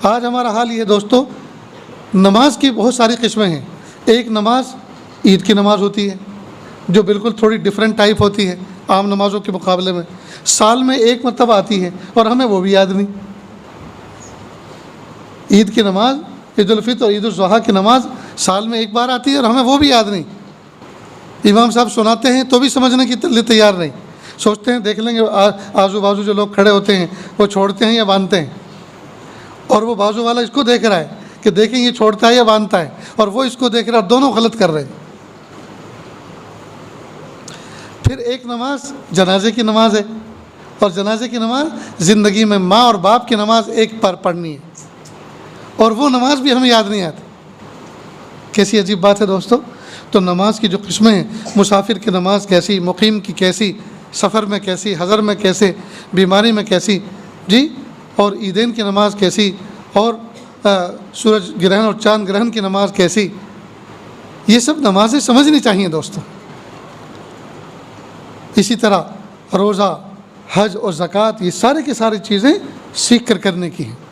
آج ہمارا حال یہ دوستو، نماز کی بہت ساری قسمیں ہیں۔ ایک نماز عید کی نماز ہوتی ہے جو بالکل تھوڑی ڈیفرنٹ ٹائپ ہوتی ہے عام نمازوں کے مقابلے میں، سال میں ایک مرتبہ آتی ہے اور ہمیں وہ بھی یاد نہیں۔ عید کی نماز، عید الفطر اور عید الاضحیٰ کی نماز سال میں ایک بار آتی ہے اور ہمیں وہ بھی یاد نہیں۔ امام صاحب سناتے ہیں تو بھی سمجھنے کے لیے تیار نہیں، سوچتے ہیں دیکھ لیں گے آزو بازو جو لوگ کھڑے ہوتے ہیں وہ چھوڑتے ہیں یا باندھتے ہیں، اور وہ بازو والا اس کو دیکھ رہا ہے کہ دیکھیں یہ چھوڑتا ہے یا باندھتا ہے، اور وہ اس کو دیکھ رہا ہے، دونوں غلط کر رہے ہیں۔ پھر ایک نماز جنازے کی نماز ہے، اور جنازے کی نماز زندگی میں ماں اور باپ کی نماز ایک پر پڑھنی ہے، اور وہ نماز بھی ہمیں یاد نہیں آتی۔ کیسی عجیب بات ہے دوستو۔ تو نماز کی جو قسمیں ہیں، مسافر کی نماز کیسی، مقیم کی کیسی، سفر میں کیسی، حضر میں کیسے، بیماری میں کیسی، جی، اور عیدین کی نماز کیسی، اور سورج گرہن اور چاند گرہن کی نماز کیسی، یہ سب نمازیں سمجھنی چاہیے دوستو۔ اسی طرح روزہ، حج اور زکوٰۃ، یہ سارے کی ساری چیزیں سیکھ کر کرنے کی ہیں۔